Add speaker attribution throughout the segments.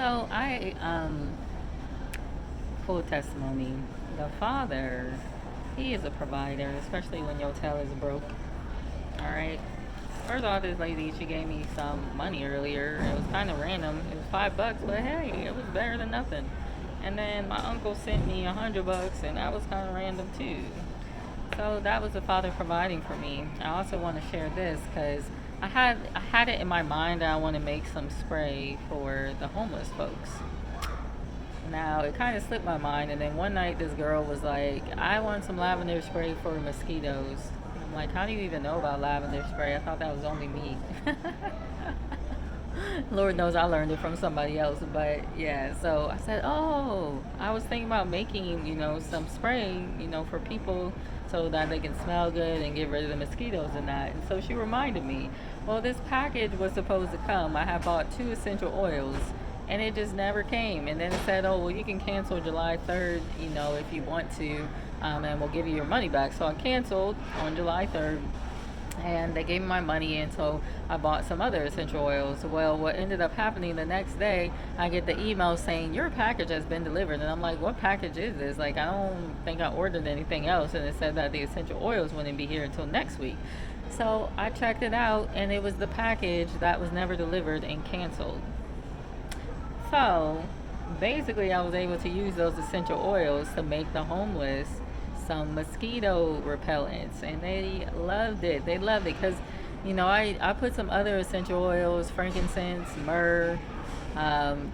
Speaker 1: So full testimony. The father, he is a provider, especially when your tail is broke. All right. First off, this lady, she gave me some money earlier. It was kind of random. It was $5, but hey, it was better than nothing. And then my uncle sent me $100, and that was kind of random too. So that was the father providing for me. I also want to share this because I had it in my mind that I want to make some spray for the homeless folks. Now it kind of slipped my mind, and then one night this girl was like, "I want some lavender spray for mosquitoes." And I'm like, "How do you even know about lavender spray? I thought that was only me." Lord knows I learned it from somebody else, but yeah. So I said, "Oh, I was thinking about making, some spray, for people so that they can smell good and get rid of the mosquitoes and that." And so she reminded me, well, this package was supposed to come. I had bought two essential oils, and it just never came. And then it said, "Oh, well, you can cancel July 3rd, if you want to, and we'll give you your money back." So I canceled on July 3rd, and they gave me my money, and so I bought some other essential oils. Well, what ended up happening the next day, I get the email saying your package has been delivered, and I'm like, "What package is this? Like, I don't think I ordered anything else," and it said that the essential oils wouldn't be here until next week. So I checked it out, and it was the package that was never delivered and canceled. So basically, I was able to use those essential oils to make the homeless some mosquito repellents, and they loved it. They loved it because, I put some other essential oils, frankincense, myrrh.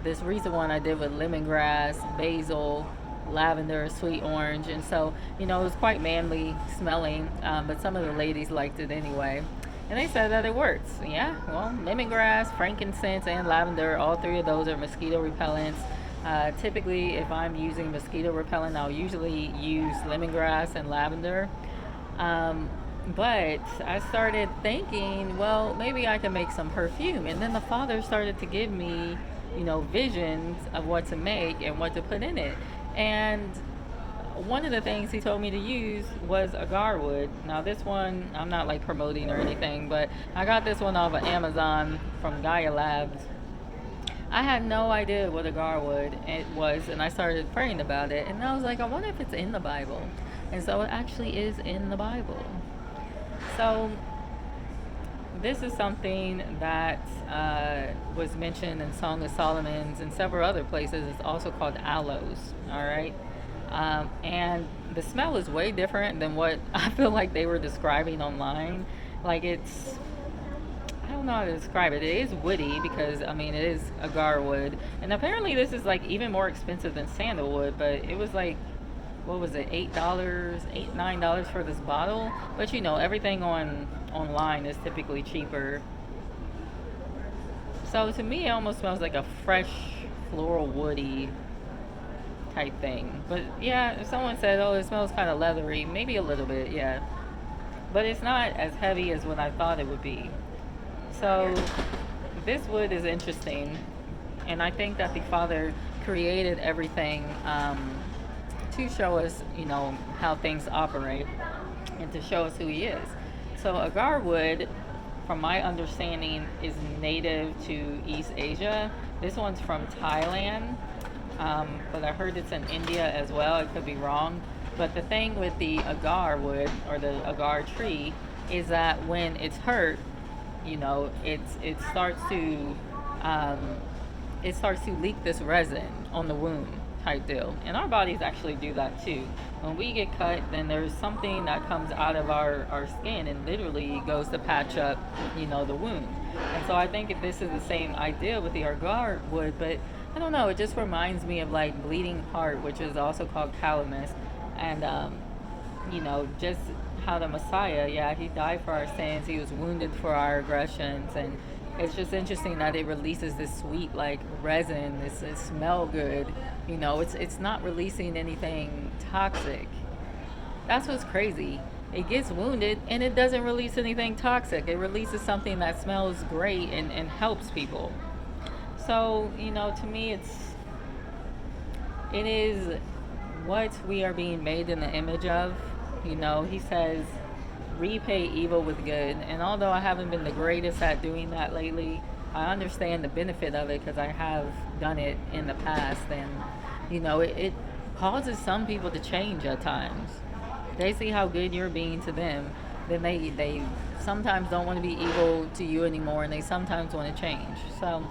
Speaker 1: This recent one I did with lemongrass, basil, lavender, sweet orange, and so it was quite manly smelling. But some of the ladies liked it anyway. And they said that it works. Yeah, well, lemongrass, frankincense, and lavender, all three of those are mosquito repellents. Typically, if I'm using mosquito repellent, I'll usually use lemongrass and lavender. But I started thinking, well, maybe I can make some perfume. And then the father started to give me, visions of what to make and what to put in it. And one of the things he told me to use was agar wood. Now, this one, I'm not like promoting or anything, but I got this one off of Amazon from Gaia Labs. I had no idea what agar wood it was, and I started praying about it, and I was like, I wonder if it's in the Bible. And so it actually is in the Bible. So this is something that was mentioned in Song of Solomon's and several other places. It's also called aloes, all right? And the smell is way different than what I feel like they were describing online. Like I don't know how to describe it. It is woody because, it is agar wood. And apparently this is like even more expensive than sandalwood, but it was like, what was it, $8, $9 for this bottle? But everything online is typically cheaper. So to me, it almost smells like a fresh floral woody type thing. But yeah, if someone said, "Oh, it smells kind of leathery," maybe a little bit, yeah. But it's not as heavy as what I thought it would be. So this wood is interesting, and I think that the Father created everything to show us, how things operate, and to show us who He is. So agar wood, from my understanding, is native to East Asia. This one's from Thailand, but I heard it's in India as well. I could be wrong. But the thing with the agar wood or the agar tree is that when it's hurt, it starts to leak this resin on the wound type deal. And our bodies actually do that too. When we get cut, then there's something that comes out of our skin and literally goes to patch up, the wound. And so I think if this is the same idea with the agar wood, but I don't know, it just reminds me of like bleeding heart, which is also called calamus. And just how the Messiah, yeah, He died for our sins. He was wounded for our aggressions, and it's just interesting that it releases this sweet like resin. It smell good. It's not releasing anything toxic. That's what's crazy. It gets wounded and it doesn't release anything toxic. It releases something that smells great and helps people. So, to me it is what we are being made in the image of. He says, repay evil with good. And although I haven't been the greatest at doing that lately, I understand the benefit of it because I have done it in the past, then it causes some people to change at times. They see how good you're being to them, then they sometimes don't want to be evil to you anymore, and they sometimes want to change. So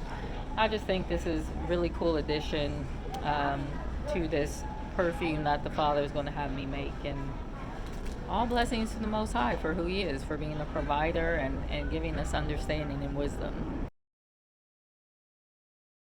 Speaker 1: I just think this is really cool addition to this perfume that the Father is going to have me make. And all blessings to the Most High for who He is, for being a provider and giving us understanding and wisdom.